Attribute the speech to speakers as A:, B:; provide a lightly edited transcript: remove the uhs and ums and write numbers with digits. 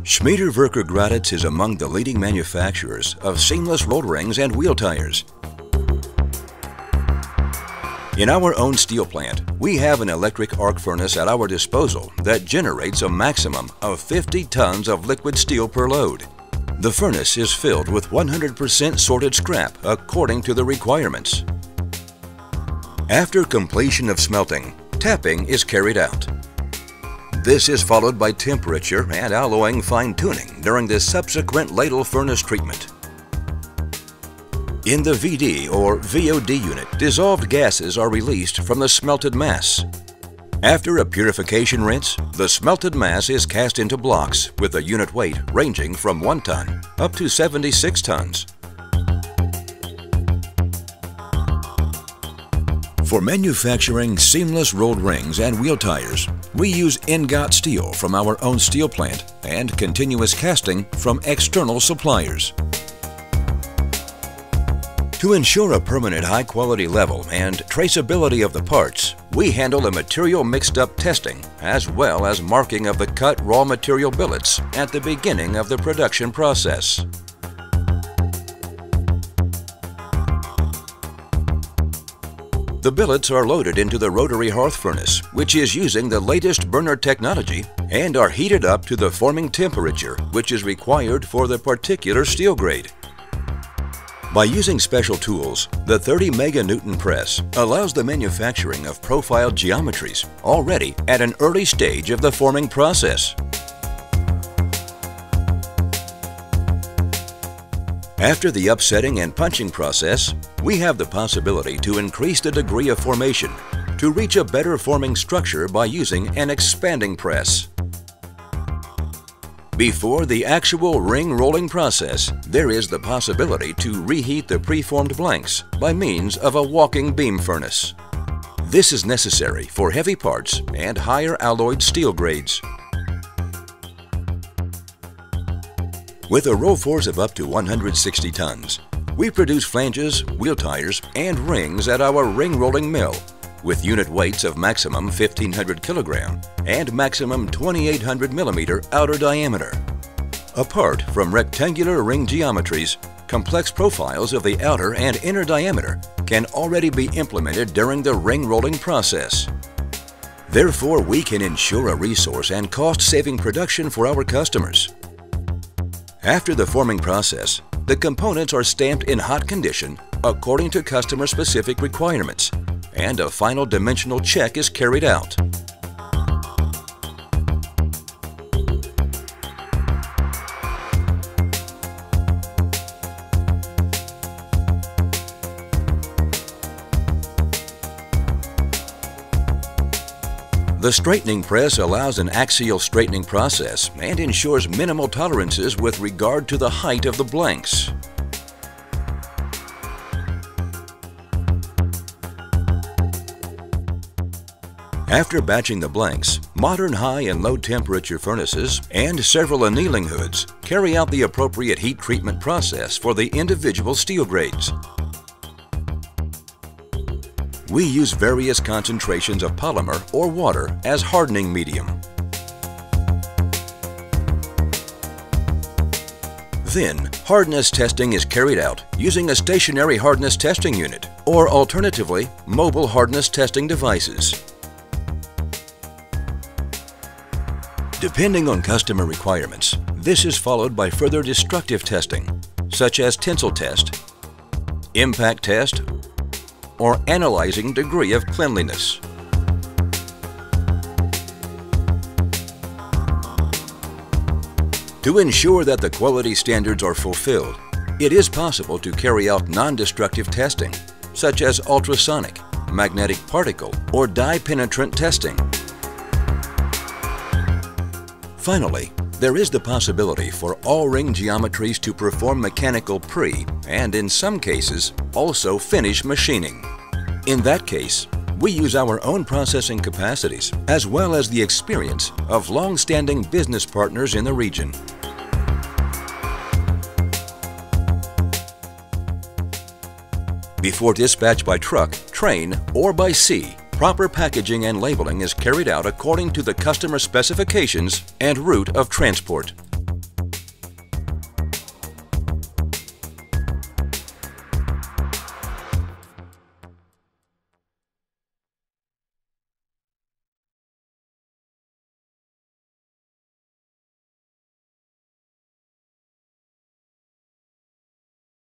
A: Schmiedewerke Gröditz is among the leading manufacturers of seamless road rings and wheel tires. In our own steel plant, we have an electric arc furnace at our disposal that generates a maximum of 50 tons of liquid steel per load. The furnace is filled with 100% sorted scrap according to the requirements. After completion of smelting, tapping is carried out. This is followed by temperature and alloying fine-tuning during the subsequent ladle furnace treatment. In the VD or VOD unit, dissolved gases are released from the smelted mass. After a purification rinse, the smelted mass is cast into blocks with a unit weight ranging from 1 ton up to 76 tons. For manufacturing seamless rolled rings and wheel tires, we use ingot steel from our own steel plant and continuous casting from external suppliers. To ensure a permanent high-quality level and traceability of the parts, we handle the material mixed-up testing as well as marking of the cut raw material billets at the beginning of the production process. The billets are loaded into the rotary hearth furnace, which is using the latest burner technology, and are heated up to the forming temperature which is required for the particular steel grade. By using special tools, the 30 meganewton press allows the manufacturing of profiled geometries already at an early stage of the forming process. After the upsetting and punching process, we have the possibility to increase the degree of formation to reach a better forming structure by using an expanding press. Before the actual ring rolling process, there is the possibility to reheat the preformed blanks by means of a walking beam furnace. This is necessary for heavy parts and higher alloyed steel grades. With a roll force of up to 160 tons, we produce flanges, wheel tires, and rings at our ring rolling mill with unit weights of maximum 1,500 kilogram and maximum 2,800 millimeter outer diameter. Apart from rectangular ring geometries, complex profiles of the outer and inner diameter can already be implemented during the ring rolling process. Therefore, we can ensure a resource and cost-saving production for our customers. After the forming process, the components are stamped in hot condition according to customer-specific requirements, and a final dimensional check is carried out. The straightening press allows an axial straightening process and ensures minimal tolerances with regard to the height of the blanks. After batching the blanks, modern high and low temperature furnaces and several annealing hoods carry out the appropriate heat treatment process for the individual steel grades. We use various concentrations of polymer or water as hardening medium. Then, hardness testing is carried out using a stationary hardness testing unit or alternatively, mobile hardness testing devices. Depending on customer requirements, this is followed by further destructive testing, such as tensile test, impact test, or analyzing degree of cleanliness. To ensure that the quality standards are fulfilled, it is possible to carry out non-destructive testing, such as ultrasonic, magnetic particle, or dye-penetrant testing. Finally, there is the possibility for all ring geometries to perform mechanical pre- and, in some cases, also finish machining. In that case, we use our own processing capacities as well as the experience of long-standing business partners in the region. Before dispatch by truck, train, or by sea, proper packaging and labeling is carried out according to the customer specifications and route of transport.